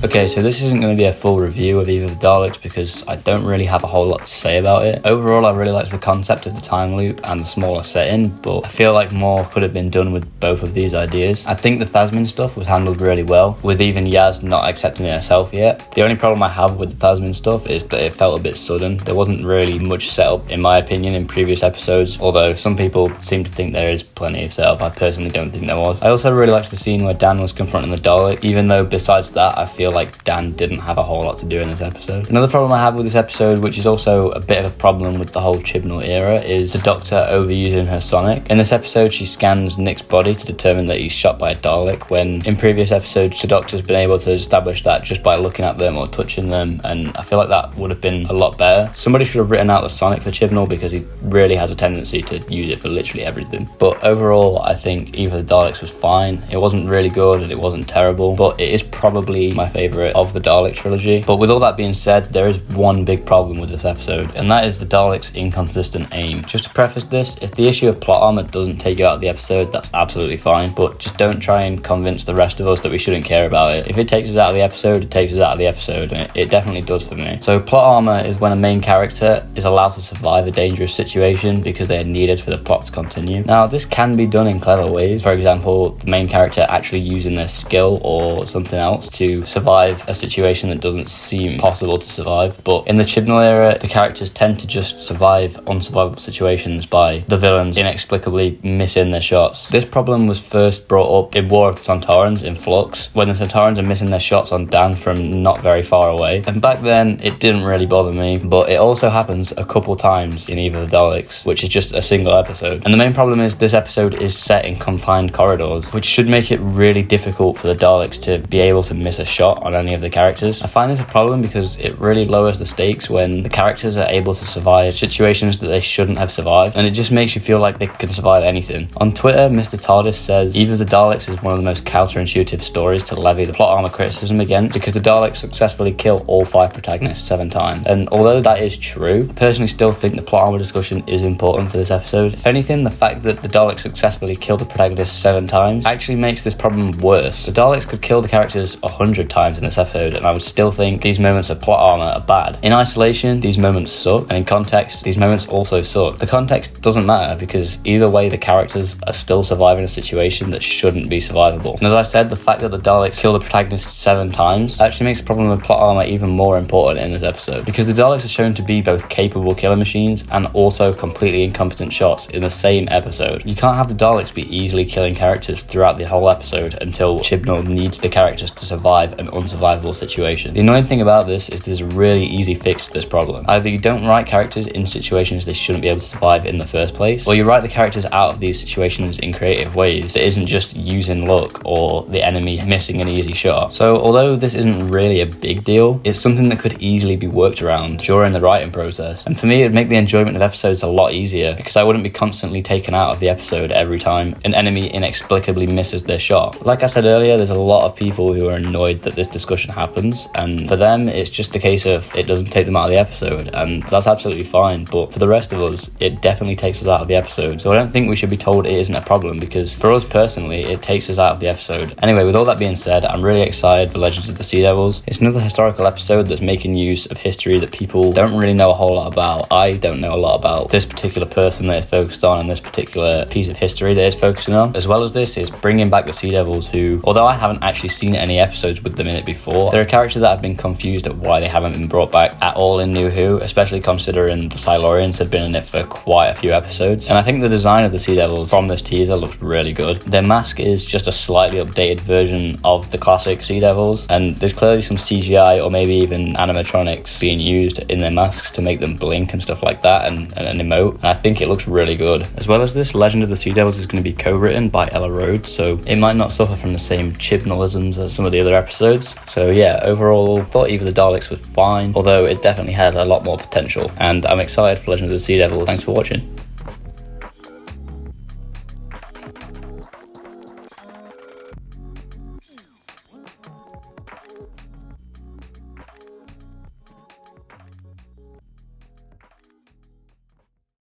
Okay, so this isn't going to be a full review of Eve of the Daleks because I don't really have a whole lot to say about it. Overall, I really like the concept of the time loop and the smaller setting, but I feel like more could have been done with both of these ideas. I think the Thasmin stuff was handled really well, with even Yaz not accepting it herself yet. The only problem I have with the Thasmin stuff is that it felt a bit sudden. There wasn't really much setup, in my opinion, in previous episodes, although some people seem to think there is plenty of setup. I personally don't think there was. I also really liked the scene where Dan was confronting the Dalek, even though besides that, I feel like Dan didn't have a whole lot to do in this episode. Another problem I have with this episode, which is also a bit of a problem with the whole Chibnall era, is the Doctor overusing her sonic. In this episode, she scans Nick's body to determine that he's shot by a Dalek, when in previous episodes, the Doctor's been able to establish that just by looking at them or touching them, and I feel like that would have been a lot better. Somebody should have written out the sonic for Chibnall because he really has a tendency to use it for literally everything. But overall, I think Eve of the Daleks was fine. It wasn't really good and it wasn't terrible, but it is probably my favourite of the Dalek trilogy. But with all that being said, there is one big problem with this episode, and that is the Daleks' inconsistent aim. Just to preface this, if the issue of plot armor doesn't take you out of the episode, that's absolutely fine, but just don't try and convince the rest of us that we shouldn't care about it. If it takes us out of the episode, it takes us out of the episode, and it definitely does for me. So plot armor is when a main character is allowed to survive a dangerous situation because they are needed for the plot to continue. Now, this can be done in clever ways. For example, the main character actually using their skill or something else to survive a situation that doesn't seem possible to survive. But in the Chibnall era, the characters tend to just survive unsurvivable situations by the villains inexplicably missing their shots. This problem was first brought up in War of the Sontarans in Flux, when the Sontarans are missing their shots on Dan from not very far away. And back then, it didn't really bother me, but it also happens a couple times in Eve of the Daleks, which is just a single episode. And the main problem is this episode is set in confined corridors, which should make it really difficult for the Daleks to be able to miss a shot on any of the characters. I find this a problem because it really lowers the stakes when the characters are able to survive situations that they shouldn't have survived, and it just makes you feel like they can survive anything. On Twitter, Mr. TARDIS says Eve of the Daleks is one of the most counterintuitive stories to levy the plot armor criticism against, because the Daleks successfully kill all 5 protagonists 7 times. And although that is true, I personally still think the plot armor discussion is important for this episode. If anything, the fact that the Daleks successfully kill the protagonists 7 times actually makes this problem worse. The Daleks could kill the characters 100 times in this episode, and I would still think these moments of plot armor are bad. In isolation, these moments suck, and in context, these moments also suck. The context doesn't matter because either way, the characters are still surviving a situation that shouldn't be survivable. And as I said, the fact that the Daleks kill the protagonists 7 times actually makes the problem with plot armor even more important in this episode, because the Daleks are shown to be both capable killer machines and also completely incompetent shots in the same episode. You can't have the Daleks be easily killing characters throughout the whole episode until Chibnall needs the characters to survive an unsurvivable situation. The annoying thing about this is there's a really easy fix to this problem. Either you don't write characters in situations they shouldn't be able to survive in the first place, or you write the characters out of these situations in creative ways that isn't just using luck or the enemy missing an easy shot. So although this isn't really a big deal, it's something that could easily be worked around during the writing process. And for me, it'd make the enjoyment of episodes a lot easier because I wouldn't be constantly taken out of the episode every time an enemy inexplicably misses their shot. Like I said earlier, there's a lot of people who are annoyed that this discussion happens, and for them it's just a case of it doesn't take them out of the episode, and that's absolutely fine. But for the rest of us, it definitely takes us out of the episode. So I don't think we should be told it isn't a problem, because for us personally, it takes us out of the episode. Anyway, with all that being said, I'm really excited for Legends of the Sea Devils. It's another historical episode that's making use of history that people don't really know a whole lot about. I don't know a lot about this particular person that is focused on and this particular piece of history that is focusing on. As well as this is bringing back the Sea Devils, who, although I haven't actually seen any episodes with them in it before, they're a character that I've been confused at why they haven't been brought back at all in New Who, especially considering the Silurians have been in it for quite a few episodes. And I think the design of the Sea Devils from this teaser looks really good. Their mask is just a slightly updated version of the classic Sea Devils, and there's clearly some CGI or maybe even animatronics being used in their masks to make them blink and stuff like that and emote, and I think it looks really good. As well as this, Legend of the Sea Devils is going to be co-written by Ella Rhodes, so it might not suffer from the same Chibnallisms as some of the other episodes. So yeah, overall, I thought Eve of the Daleks was fine, although it definitely had a lot more potential, and I'm excited for Legend of the Sea Devils. Thanks for watching.